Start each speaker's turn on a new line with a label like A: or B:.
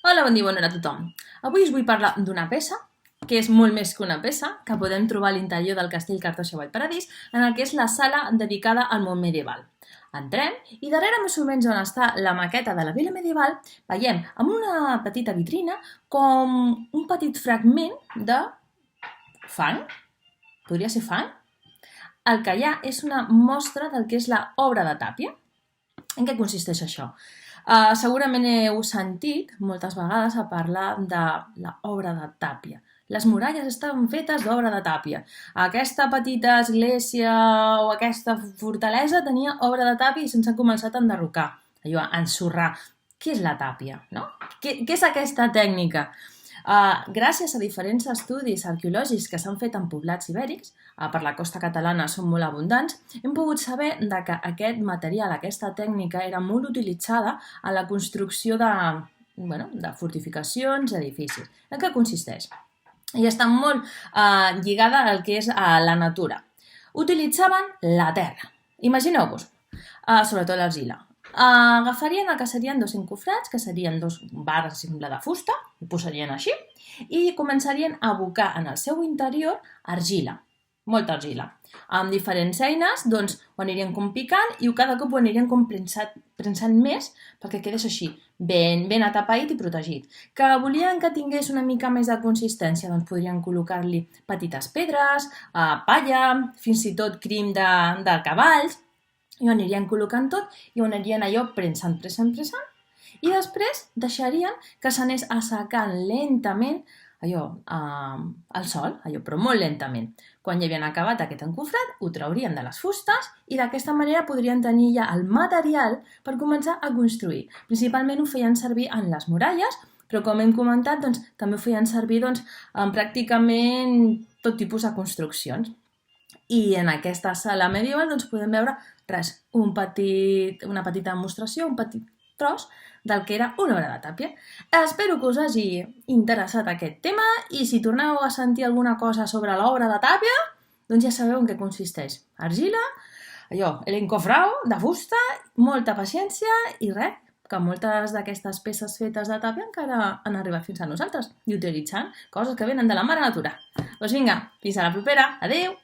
A: Hola, bon dia, bona hora a tothom. Avui us vull parlar d'una peça, que és molt més que una peça, que podem trobar a l'interior del castell Cartoixa Vallparadís, en el que és la sala dedicada al món medieval. Entrem i darrere més o menys on està la maqueta de la vila medieval veiem amb una petita vitrina com un petit fragment de fang. Podria ser fang? El que hi ha és una mostra del que és l'obra de Tàpia. En què consisteix això? Segurament heu sentit moltes vegades a parlar de l'obra de Tàpia. Les muralles estaven fetes d'obra de Tàpia. Aquesta petita església o aquesta fortalesa tenia obra de Tàpia i se'ns ha començat a enderrocar, allò, a ensorrar. Què és la tàpia? No? Què és aquesta tècnica? Gràcies a diferents estudis arqueològics que s'han fet en poblats ibèrics, per la costa catalana són molt abundants, hem pogut saber que aquest material, aquesta tècnica, era molt utilitzada en la construcció de fortificacions, edificis. En què consisteix? I està molt lligada al que és la natura. Utilitzaven la terra. Imagineu-vos, sobretot l'argila. Agafarien el que serien dos encofrats, que serien dos barres de fusta, ho posarien així, i començarien a abocar en el seu interior argila, molta argila. Amb diferents eines, doncs, ho anirien com picant i cada cop ho anirien com prensant més perquè quedés així, ben atapeït i protegit. Que volien que tingués una mica més de consistència, doncs podrien col·locar-li petites pedres, palla, fins i tot crim de cavalls, i ho anirien col·locant tot i ho anirien allò prensant, i després deixarien que s'anés assecant lentament allò al sol, però molt lentament. Quan ja havien acabat aquest encofrat, ho traurien de les fustes i d'aquesta manera podrien tenir ja el material per començar a construir. Principalment ho feien servir en les muralles, però com hem comentat, doncs, també ho feien servir en pràcticament tot tipus de construccions. I en aquesta sala medieval doncs, podem veure una petita demostració, un petit tros del que era una obra de Tàpia. Espero que us hagi interessat aquest tema i si torneu a sentir alguna cosa sobre l'obra de Tàpia, doncs ja sabeu en què consisteix. Argila, l'encofrau de fusta, molta paciència i res, que moltes d'aquestes peces fetes de Tàpia encara han arribat fins a nosaltres i utilitzant coses que venen de la mare natura. Doncs vinga, fins a la propera. Adéu!